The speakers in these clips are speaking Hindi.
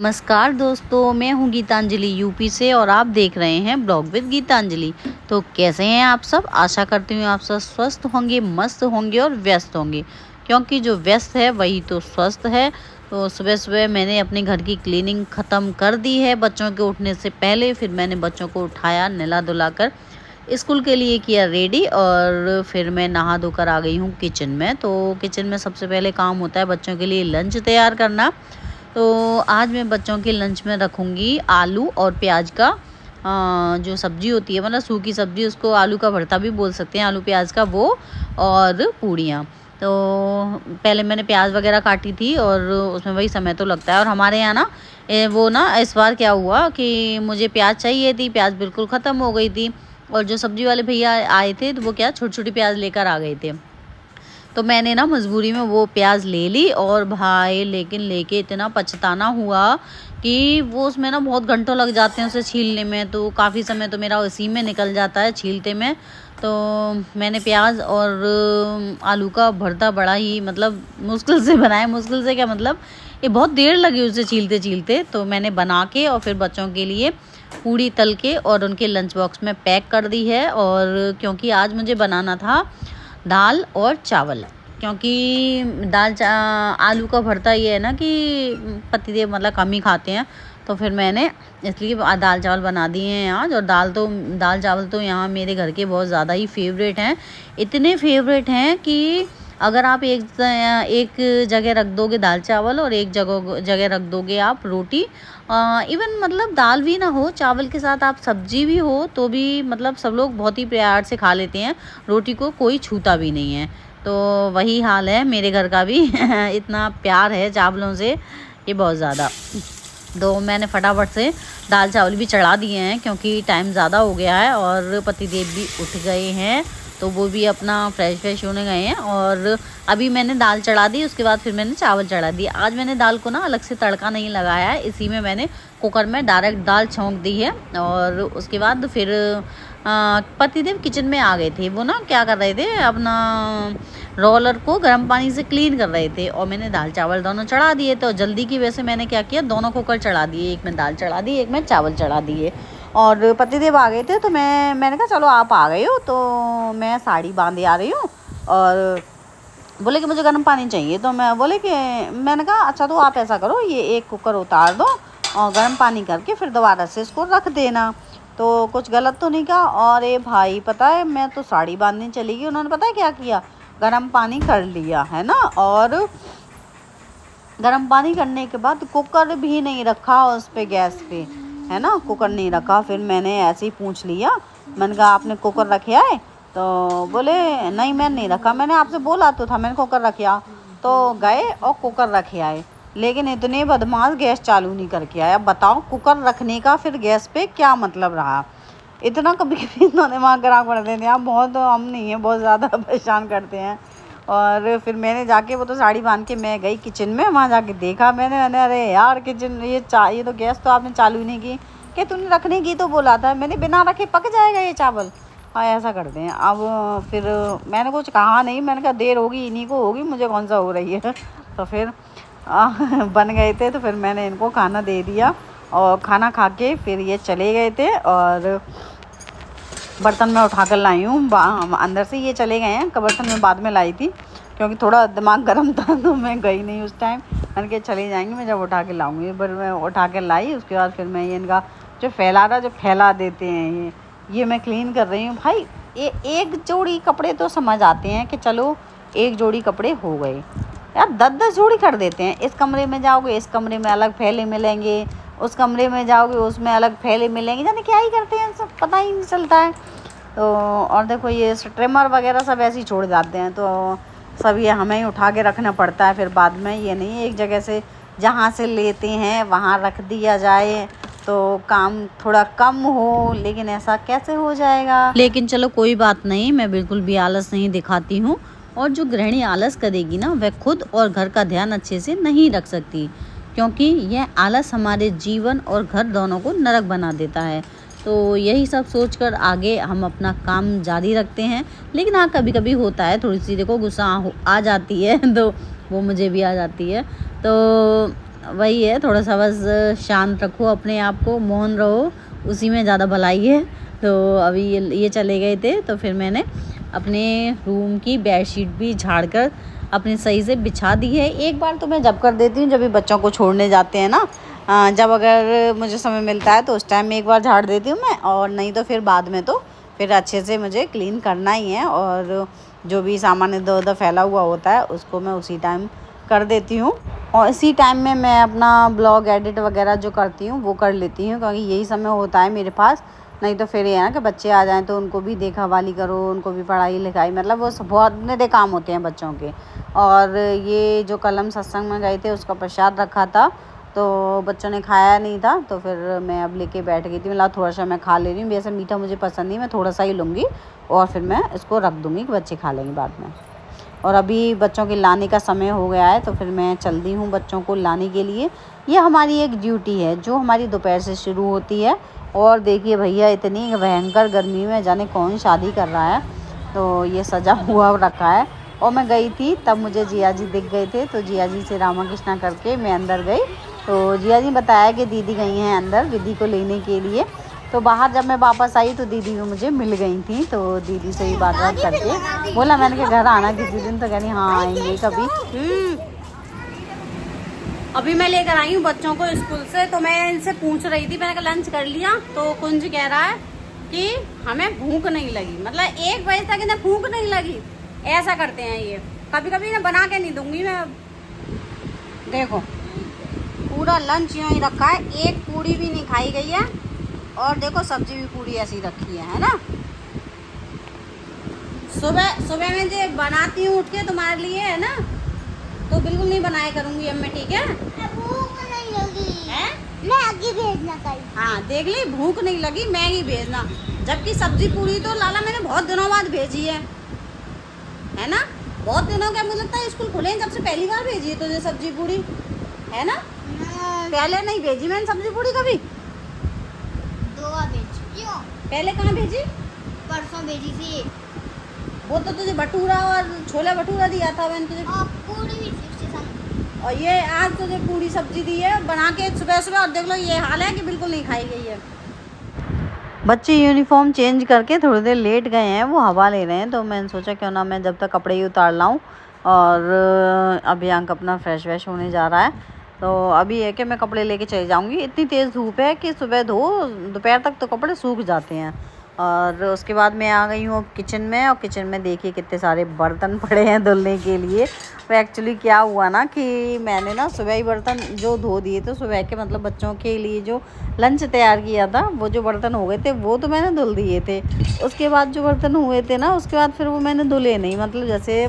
नमस्कार दोस्तों, मैं हूँ गीतांजलि यूपी से और आप देख रहे हैं ब्लॉग विद गीतांजलि। तो कैसे हैं आप सब? आशा करती हूँ आप सब स्वस्थ होंगे, मस्त होंगे और व्यस्त होंगे, क्योंकि जो व्यस्त है वही तो स्वस्थ है। तो सुबह सुबह मैंने अपने घर की क्लीनिंग ख़त्म कर दी है बच्चों के उठने से पहले। फिर मैंने बच्चों को उठाया, नहला धुला कर स्कूल के लिए किया रेडी, और फिर मैं नहा धोकर आ गई हूँ किचन में। तो किचन में सबसे पहले काम होता है बच्चों के लिए लंच तैयार करना। तो आज मैं बच्चों के लंच में रखूँगी आलू और प्याज का जो सब्ज़ी होती है, मतलब सूखी सब्ज़ी, उसको आलू का भरता भी बोल सकते हैं, आलू प्याज का वो, और पूड़ियाँ। तो पहले मैंने प्याज वगैरह काटी थी और उसमें वही समय तो लगता है। और हमारे यहाँ ना वो ना इस बार क्या हुआ कि मुझे प्याज चाहिए थी, प्याज बिल्कुल ख़त्म हो गई थी, और जो सब्ज़ी वाले भैया आए थे तो वो क्या छोटी छोटी प्याज लेकर आ गए थे। तो मैंने ना मजबूरी में वो प्याज ले ली, और भाई लेकिन लेके इतना पछताना हुआ कि वो उसमें ना बहुत घंटों लग जाते हैं उसे छीलने में। तो काफ़ी समय तो मेरा उसी में निकल जाता है छीलते में। तो मैंने प्याज और आलू का भरता बड़ा ही मतलब मुश्किल से बनाया। मुश्किल से क्या मतलब, ये बहुत देर लगी उसे छीलते छीलते। तो मैंने बना के और फिर बच्चों के लिए पूड़ी तल के और उनके लंच बॉक्स में पैक कर दी है। और क्योंकि आज मुझे बनाना था दाल और चावल, क्योंकि आलू का भरता ये है ना कि पतिदेव मतलब कम ही खाते हैं। तो फिर मैंने इसलिए दाल चावल बना दिए हैं आज। और दाल चावल तो यहाँ मेरे घर के बहुत ज़्यादा ही फेवरेट हैं। इतने फेवरेट हैं कि अगर आप एक जगह रख दोगे दाल चावल और एक जगह रख दोगे आप रोटी, इवन मतलब दाल भी ना हो, चावल के साथ आप सब्जी भी हो, तो भी मतलब सब लोग बहुत ही प्यार से खा लेते हैं। रोटी को कोई छूता भी नहीं है। तो वही हाल है मेरे घर का भी इतना प्यार है चावलों से, ये बहुत ज़्यादा। तो मैंने फटाफट से दाल चावल भी चढ़ा दिए हैं, क्योंकि टाइम ज़्यादा हो गया है और पतिदेव भी उठ गए हैं, तो वो भी अपना फ्रेश होने गए हैं। और अभी मैंने दाल चढ़ा दी, उसके बाद फिर मैंने चावल चढ़ा दिए। आज मैंने दाल को ना अलग से तड़का नहीं लगाया है, इसी में मैंने कुकर में डायरेक्ट दाल छौंक दी है। और उसके बाद फिर पतिदेव किचन में आ गए थे। वो ना क्या कर रहे थे, अपना रोलर को गर्म पानी से क्लीन कर रहे थे, और मैंने दाल चावल दोनों चढ़ा दिए। तो जल्दी की वजह से मैंने क्या किया, दोनों कुकर चढ़ा दिए, एक में दाल चढ़ा दी, एक में चावल चढ़ा दिए। और पतिदेव आ गए थे, तो मैंने कहा चलो आप आ गए हो तो मैं साड़ी बांधे आ रही हूँ। और बोले कि मुझे गर्म पानी चाहिए। तो मैंने कहा अच्छा तो आप ऐसा करो, ये एक कुकर उतार दो और गर्म पानी करके फिर दोबारा से इसको रख देना। तो कुछ गलत तो नहीं कहा। और ये भाई पता है, मैं तो साड़ी बांधने चली गई, उन्होंने पता है क्या किया, गर्म पानी कर लिया है ना। और गर्म पानी करने के बाद कुकर भी नहीं रखा उस पे, गैस पे है ना, कुकर नहीं रखा। फिर मैंने ऐसे ही पूछ लिया, मैंने कहा आपने कुकर रखे है? तो बोले नहीं मैंने नहीं रखा। मैंने आपसे बोला तो था मैंने कुकर रखे आ। तो गए और कुकर रखे आए, लेकिन इतने बदमाश गैस चालू नहीं करके आया। बताओ कुकर रखने का फिर गैस पे क्या मतलब रहा। इतना कभी कभी इतना दिमाग खराब कर देते हैं आप, बहुत हम नहीं है, बहुत ज़्यादा परेशान करते हैं। और फिर मैंने जाके, वो तो साड़ी बांध के मैं गई किचन में, वहाँ जाके देखा मैंने अरे यार किचन ये तो गैस तो आपने चालू नहीं की, कि तूने रखने की तो बोला था। मैंने बिना रखे पक जाएगा ये चावल। हाँ ऐसा करते हैं। अब फिर मैंने कुछ कहा नहीं, मैंने कहा देर होगी इन्हीं को होगी, मुझे कौन सा हो रही है। तो फिर बन गए थे, तो फिर मैंने इनको खाना दे दिया, और खाना खा के फिर ये चले गए थे। और बर्तन में उठा कर लाई हूँ, अंदर से ये चले गए हैं, बर्तन में बाद में लाई थी क्योंकि थोड़ा दिमाग गर्म था, तो मैं गई नहीं उस टाइम। मैंने कहा चले जाएंगे, मैं जब उठा के लाऊंगी। पर मैं उठा के लाई, उसके बाद फिर मैं ये इनका जो फैला देते हैं ये मैं क्लीन कर रही हूँ। भाई एक जोड़ी कपड़े तो समझ आते हैं कि चलो एक जोड़ी कपड़े हो गए, यार 10-10 जोड़ी कर देते हैं। इस कमरे में जाओगे इस कमरे में अलग फैले मिलेंगे, उस कमरे में जाओगे उसमें अलग फैले मिलेंगे, जाने क्या ही करते हैं, सब पता ही नहीं चलता है। तो और देखो ये ट्रिमर वगैरह सब ऐसे ही छोड़ जाते हैं, तो सब ये हमें ही उठा के रखना पड़ता है फिर बाद में। ये नहीं एक जगह से जहाँ से लेते हैं वहाँ रख दिया जाए तो काम थोड़ा कम हो, लेकिन ऐसा कैसे हो जाएगा। लेकिन चलो कोई बात नहीं, मैं बिल्कुल भी आलस नहीं दिखाती हूँ। और जो गृहिणी आलस करेगी ना, वह खुद और घर का ध्यान अच्छे से नहीं रख सकती, क्योंकि यह आलस हमारे जीवन और घर दोनों को नरक बना देता है। तो यही सब सोचकर आगे हम अपना काम जारी रखते हैं। लेकिन हाँ कभी कभी होता है, थोड़ी सी देखो गुस्सा आ जाती है, तो वो मुझे भी आ जाती है। तो वही है, थोड़ा सा बस शांत रखो अपने आप को, मौन रहो, उसी में ज़्यादा भलाई है। तो अभी ये चले गए थे, तो फिर मैंने अपने रूम की बेडशीट भी झाड़ कर अपने सही से बिछा दी है। एक बार तो मैं जब कर देती हूँ, जब भी बच्चों को छोड़ने जाते हैं ना, जब अगर मुझे समय मिलता है तो उस टाइम में एक बार झाड़ देती हूँ मैं, और नहीं तो फिर बाद में तो फिर अच्छे से मुझे क्लीन करना ही है। और जो भी सामान इधर उधर फैला हुआ होता है उसको मैं उसी टाइम कर देती हूँ, और इसी टाइम में मैं अपना ब्लॉग एडिट वगैरह जो करती हूँ वो कर लेती हूँ, क्योंकि यही समय होता है मेरे पास। नहीं तो फिर ये है ना कि बच्चे आ जाएं तो उनको भी देखा भाली करो, उनको भी पढ़ाई लिखाई, मतलब वो बहुत इतने काम होते हैं बच्चों के। और ये जो कल हम सत्संग में गए थे उसका प्रसाद रखा था, तो बच्चों ने खाया नहीं था, तो फिर मैं अब लेके बैठ गई थी। मतलब थोड़ा सा मैं खा ले रही हूँ, वैसे मीठा मुझे पसंद नहीं, मैं थोड़ा सा ही लूँगी और फिर मैं इसको रख दूँगी कि बच्चे खा लेंगे बाद में। और अभी बच्चों के लाने का समय हो गया है, तो फिर मैं चल दी हूँ बच्चों को लाने के लिए। ये हमारी एक ड्यूटी है जो हमारी दोपहर से शुरू होती है। और देखिए भैया, इतनी भयंकर गर्मी में जाने कौन शादी कर रहा है, तो ये सजा हुआ रखा है। और मैं गई थी तब मुझे जिया जी दिख गए थे, तो जिया जी से रामा कृष्णा करके मैं अंदर गई, तो जिया जी बताया कि दीदी गई हैं अंदर विधि को लेने के लिए। तो बाहर जब मैं वापस आई तो दीदी भी मुझे मिल गई थी, तो दीदी से ही बात करके बोला मैंने कि घर आना किसी दिन, तो कह रही हाँ आएंगे कभी। अभी मैं लेकर आई हूँ बच्चों को स्कूल से, तो मैं इनसे पूछ रही थी, मैंने कहा लंच कर लिया, तो कुंज कह रहा है कि हमें भूख नहीं लगी। मतलब 1 बजे तक इन्हें भूख नहीं लगी, ऐसा करते हैं ये। कभी कभी इन्हें बना के नहीं दूंगी मैं। देखो पूरा लंच यूँ ही रखा है, एक पूड़ी भी नहीं खाई गई है, और देखो सब्जी भी पूरी ऐसी रखी है ना। सुबह सुबह में जो बनाती हूँ उठ के तुम्हारे लिए, है ना, तो बिल्कुल नहीं बनाया करूँगी अब मैं, ठीक है? भूख नहीं लगी है, मैगी भेजना कल। हाँ देख ली, भूख नहीं लगी मैगी भेजना, जबकि सब्जी पूरी तो लाला मैंने बहुत दिनों बाद भेजी है ना। बहुत दिनों के, मुझे लगता है स्कूल खुले जब से पहली बार भेजी है तुझे सब्जी पूरी, है ना? पहले नहीं भेजी मैंने सब्जी पूरी कभी। 2 बार भेजी। क्यों? पहले कहाँ भेजी? परसों भेजी थी। वो तो तुझे भटूरा और छोला भटूरा दिया था मैंने तुझे, और पूरी भी थी उसके साथ। और ये आज तुझे पूरी सब्जी दी है बना के सुबह सुबह, और देख लो ये हाल है कि बिल्कुल नहीं खाई गई है। बच्चे यूनिफॉर्म चेंज करके थोड़ी देर लेट गए हैं, वो हवा ले रहे हैं, तो मैंने सोचा क्यों ना मैं जब तक कपड़े ही उतार लाऊं। और अभी अंक अपना फ्रेश व्रेश होने जा रहा है, तो अभी है कि मैं कपड़े लेके चली जाऊंगी। इतनी तेज़ धूप है कि सुबह धो दोपहर तक तो कपड़े सूख जाते हैं। और उसके बाद मैं आ गई हूँ किचन में, और किचन में देखिए कितने सारे बर्तन पड़े हैं धुलने के लिए। तो एक्चुअली क्या हुआ ना कि मैंने ना सुबह ही बर्तन जो धो दिए थे सुबह के, मतलब बच्चों के लिए जो लंच तैयार किया था, वो जो बर्तन हो गए थे वो तो मैंने धुल दिए थे। उसके बाद जो बर्तन हुए थे ना, उसके बाद फिर वो मैंने धुले नहीं, मतलब जैसे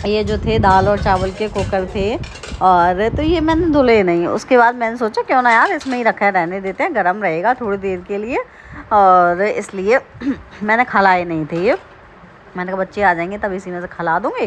ये जो थे दाल और चावल के कुकर थे, और तो ये मैंने धुले नहीं। उसके बाद मैंने सोचा क्यों ना यार इसमें ही रखा रहने देते हैं, गर्म रहेगा थोड़ी देर के लिए, और इसलिए मैंने खलाए नहीं थे ये। मैंने कहा बच्चे आ जाएंगे तब इसी में से खिला दूँगी,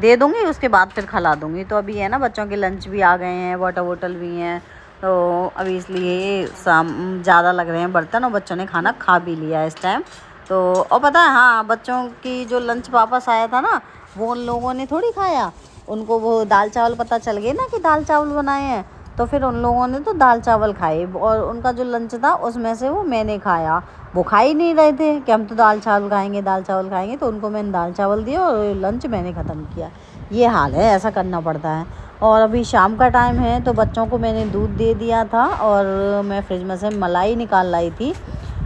दे दूँगी, उसके बाद फिर खिला दूँगी। तो अभी है ना बच्चों के लंच भी आ गए हैं, वाटर बोतल भी हैं, तो अभी इसलिए ज़्यादा लग रहे हैं बर्तन, और बच्चों ने खाना खा भी लिया इस टाइम। तो और पता है हाँ, बच्चों की जो लंच वापस आया था ना, वो उन लोगों ने थोड़ी खाया, उनको वो दाल चावल पता चल गए ना कि दाल चावल बनाए हैं, तो फिर उन लोगों ने तो दाल चावल खाए, और उनका जो लंच था उसमें से वो मैंने खाया। वो खा ही नहीं रहे थे कि हम तो दाल चावल खाएंगे दाल चावल खाएंगे, तो उनको मैंने दाल चावल दिया और लंच मैंने ख़त्म किया। ये हाल है, ऐसा करना पड़ता है। और अभी शाम का टाइम है, तो बच्चों को मैंने दूध दे दिया था, और मैं फ्रिज में से मलाई निकाल लाई थी,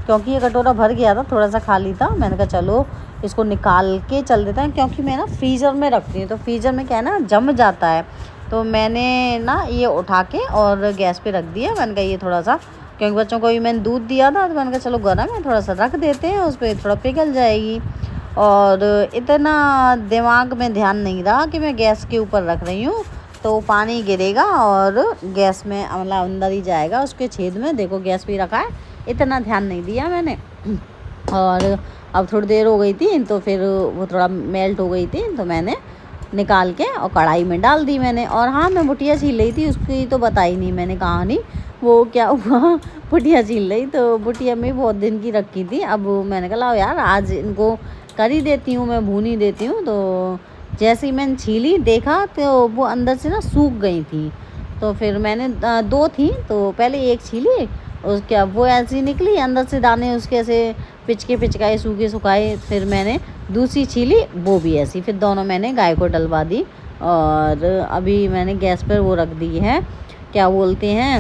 क्योंकि ये कटोरा भर गया था, थोड़ा सा खाली था। मैंने कहा चलो इसको निकाल के चल देते हैं, क्योंकि मैं ना फ्रीज़र में रखती हूँ, तो फ्रीज़र में क्या है ना जम जाता है। तो मैंने ना ये उठा के और गैस पे रख दिया। मैंने कहा ये थोड़ा सा, क्योंकि बच्चों को भी मैंने दूध दिया था, तो मैंने कहा चलो गर्म है थोड़ा सा रख देते हैं, उस पर थोड़ा पिघल जाएगी। और इतना दिमाग में ध्यान नहीं रहा कि मैं गैस के ऊपर रख रही हूँ, तो पानी गिरेगा और गैस में मतलब अंदर ही जाएगा उसके छेद में। देखो गैस पे रखा है, इतना ध्यान नहीं दिया मैंने। और अब थोड़ी देर हो गई थी, तो फिर वो थोड़ा मेल्ट हो गई थी, तो मैंने निकाल के और कढ़ाई में डाल दी मैंने। और हाँ, मैं बुटिया छील रही थी, उसकी तो बताई नहीं मैंने कहानी। वो क्या हुआ, बुटिया छील रही, तो बुटिया में बहुत दिन की रखी थी। अब मैंने कहा यार आज इनको कर ही देती हूँ, मैं भून ही देती हूँ। तो जैसे ही मैंने छीली देखा तो वो अंदर से ना सूख गई थी, तो फिर मैंने 2 थी तो पहले एक छीली, उसके वो ऐसी निकली, अंदर से दाने उसके ऐसे पिचकाए सूखे सुखाए। फिर मैंने दूसरी छीली, वो भी ऐसी, फिर दोनों मैंने गाय को डलवा दी। और अभी मैंने गैस पर वो रख दी है, क्या बोलते हैं,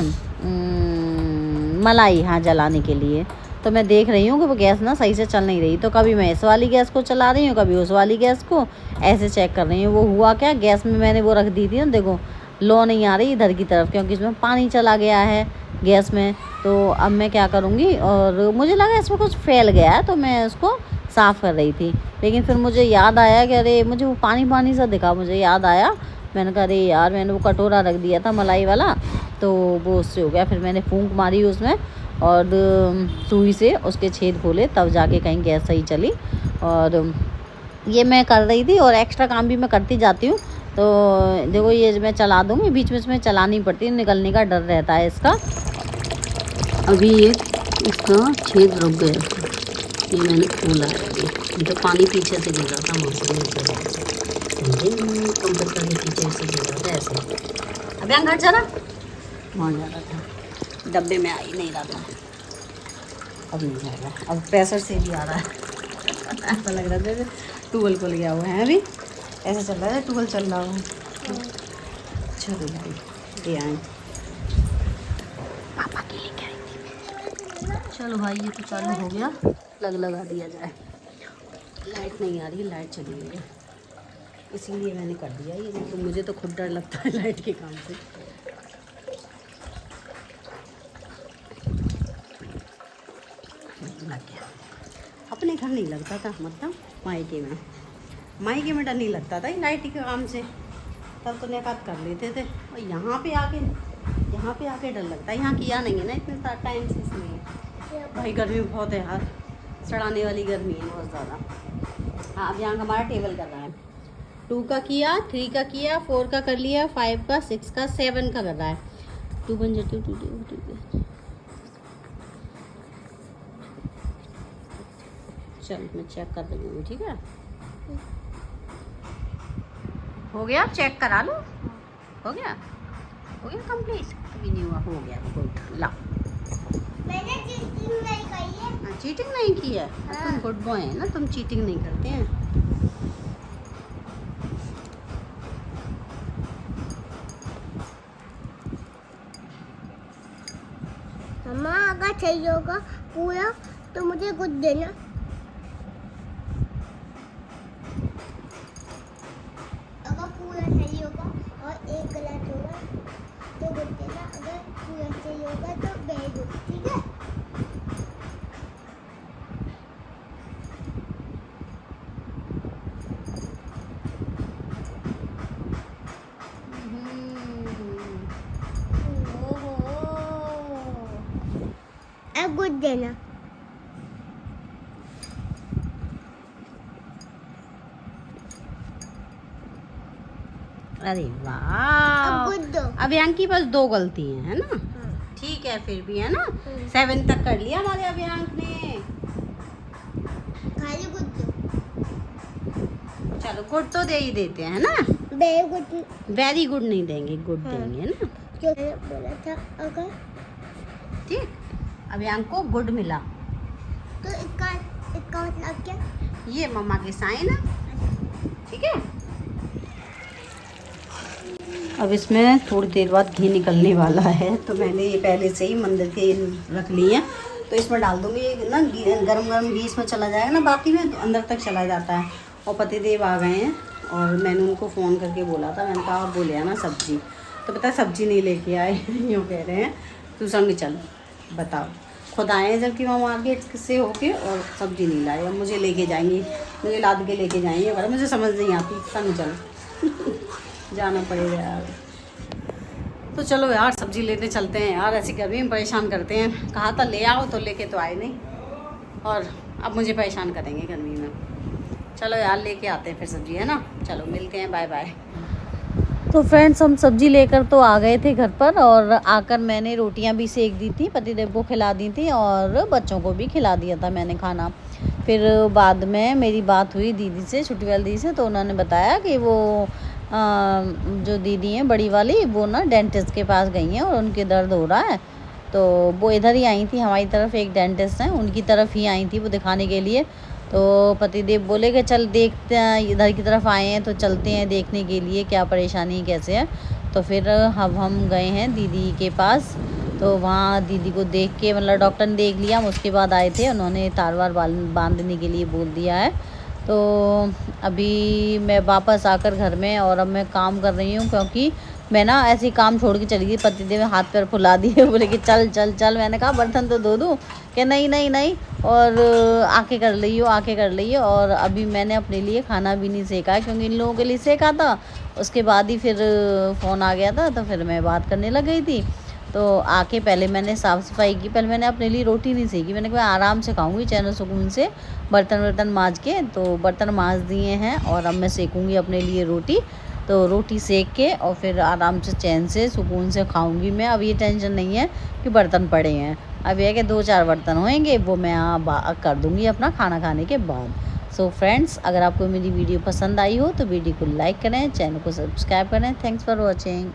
मलाई, हाँ, जलाने के लिए। तो मैं देख रही हूँ कि वो गैस ना सही से चल नहीं रही, तो कभी मैं इस वाली गैस को चला रही हूँ, कभी उस वाली गैस को, ऐसे चेक कर रही हूँ। वो हुआ क्या, गैस में मैंने वो रख दी थी ना, देखो लो नहीं आ रही इधर की तरफ, क्योंकि इसमें पानी चला गया है गैस में। तो अब मैं क्या करूँगी, और मुझे लगा इसमें कुछ फैल गया है, तो मैं उसको साफ़ कर रही थी। लेकिन फिर मुझे याद आया कि अरे मुझे वो पानी सा दिखा, मुझे याद आया, मैंने कहा अरे यार मैंने वो कटोरा रख दिया था मलाई वाला, तो वो उससे हो गया। फिर मैंने फूंक मारी उसमें और सुई से उसके छेद खोले, तब जाके कहीं गैस सही चली। और ये मैं कर रही थी, और एक्स्ट्रा काम भी मैं करती जाती हूँ। तो देखो ये मैं चला दूँगी, बीच में इसमें चलानी पड़ती है, निकलने का डर रहता है इसका। अभी ये इसका छेद रुक गया, ये मैंने खोला है अभी, तो पानी पीछे से गिर रहा था, कंप्रेसर के पीछे से गिर रहा था ऐसे। अब यहाँ घर चला, वहाँ जा रहा था, डब्बे में आ ही नहीं रहा था, अब नहीं जा रहा, अब प्रेशर से भी आ रहा है। ऐसा लग रहा था टूबल खुल गया हुआ है, अभी ऐसा चल रहा है टूबल चल रहा हुआ है। चलो भाई ये आए, पापा के लिए क्या थी। चलो भाई ये तो चालू हो गया, लगा दिया जाए। लाइट नहीं आ रही है, लाइट चली गई है, इसीलिए मैंने कर दिया ये, तो मुझे तो खुद डर लगता है लाइट के काम से। लग गया, अपने घर नहीं लगता था, मतलब मायके में डर नहीं लगता था लाइट के काम से, तब तो निकात कर लेते थे। और यहाँ पे आके डर लगता है। यहाँ किया नहीं है ना इतने सारा टाइम से, इसलिए भाई गर्मी बहुत है यार, सड़ाने वाली गर्मी है बहुत ज़्यादा। हाँ अब यहाँ हमारा टेबल कर रहा है, 2 का किया, 3 का किया, 4 का कर लिया, 5 का, 6 का, 7 का कर रहा है। 2 बन जाती, 2 चल मैं चेक कर रही हूँ, ठीक है, हो गया, चेक करा लो, हो गया कंप्लीट, अभी नहीं हुआ, हो गया, गुड। ला, मैंने चीटिंग नहीं की है। चीटिंग नहीं की है, तुम गुड बॉय है ना, तुम चीटिंग नहीं करते हैं। मम्मा अगर चाहिए होगा पूरा तो मुझे कुछ देना। अगर पूरा चाहिए होगा और एक गलत होगा तो कुछ देना, अगर पूरा चाहिए होगा तो वेरी गुड, ठीक है। अब कुछ देना। अरे वाह, अब कुछ दो। अब यहाँ की बस 2 गलती है ना, हाँ। ठीक है, फिर भी है ना, 7 तक कर लिया हमारे अभियांक ने। खाली कुछ दो। चलो गुड तो दे ही देते हैं ना, वेरी गुड, वेरी गुड नहीं देंगे, गुड हाँ। देंगे ना, जो मैंने बोला था। अगर ठीक, अभियांक को गुड मिला, तो इसका मतलब क्या? ये मम्मा के साइन है, ठीक है। अब इसमें थोड़ी देर बाद घी निकलने वाला है, तो मैंने ये पहले से ही मंदिर के रख लिए हैं, तो इसमें डाल दूँगी। ये ना गरम घी इसमें चला जाएगा ना, बाकी में अंदर तक चला जाता है। और पतिदेव आ गए हैं, और मैंने उनको फ़ोन करके बोला था, मैंने कहा आप बोले आना सब्ज़ी, तो पता है सब्ज़ी नहीं लेके आए। यूँ कह रहे हैं तू संग चल, बताओ, खुद आए हैं जबकि वहाँ मार्केट से होके, और सब्ज़ी नहीं लाए, अब मुझे लेके जाएंगे, मुझे लाद के लेके जाएंगे, पर मुझे समझ नहीं आती, संग चल। जाना पड़ेगा यार। तो चलो यार सब्ज़ी लेने चलते हैं यार, ऐसी गर्मी में परेशान करते हैं, कहा था ले आओ तो लेके तो आए नहीं, और अब मुझे परेशान करेंगे गर्मी में। चलो यार लेके आते हैं फिर सब्ज़ी, है ना, चलो मिलते हैं, बाय बाय। तो फ्रेंड्स हम सब्ज़ी लेकर तो आ गए थे घर पर, और आकर मैंने रोटियां भी सेक दी थी, पतिदेव को खिला दी थी, और बच्चों को भी खिला दिया था मैंने खाना। फिर बाद में मेरी बात हुई दीदी से, छुट्टी वाली दीदी से, तो उन्होंने बताया कि वो जो दीदी हैं बड़ी वाली, वो ना डेंटिस्ट के पास गई हैं और उनके दर्द हो रहा है। तो वो इधर ही आई थी, हमारी तरफ एक डेंटिस्ट हैं, उनकी तरफ ही आई थी वो दिखाने के लिए। तो पतिदेव बोले कि चल देखते हैं, इधर की तरफ आए हैं तो चलते हैं देखने के लिए क्या परेशानी कैसे है। तो फिर अब हम गए हैं दीदी के पास। तो वहाँ दीदी को देख के, मतलब डॉक्टर ने देख लिया, हम उसके बाद आए थे, उन्होंने तार वार बांधने के लिए बोल दिया है। तो अभी मैं वापस आकर घर में, और अब मैं काम कर रही हूँ, क्योंकि मैं ना ऐसे ही काम छोड़ के चली गई। पतिदेव हाथ पैर फुला दिए, बोले कि चल चल चल। मैंने कहा बर्तन तो धो दूँ, कि नहीं नहीं नहीं, और आके कर लियो, आके कर लियो। और अभी मैंने अपने लिए खाना भी नहीं सेका है, क्योंकि इन लोगों के लिए सेका था। उसके बाद ही फिर फ़ोन आ गया था, तो फिर मैं बात करने लग गई थी। तो आके पहले मैंने साफ़ सफाई की, पहले मैंने अपने लिए रोटी नहीं सेकी, मैंने कहा आराम से खाऊंगी चैन सुकून से, बर्तन वर्तन मांज के। तो बर्तन मांज दिए हैं और अब मैं सेकूंगी अपने लिए रोटी। तो रोटी सेक के और फिर आराम से चैन से सुकून से खाऊंगी मैं। अब ये टेंशन नहीं है कि बर्तन पड़े हैं, अब यह कि 2-4 बर्तन होंगे, वो मैं कर दूँगी अपना खाना खाने के बाद। सो फ्रेंड्स, अगर आपको मेरी वीडियो पसंद आई हो तो वीडियो को लाइक करें, चैनल को सब्सक्राइब करें। Thanks for watching.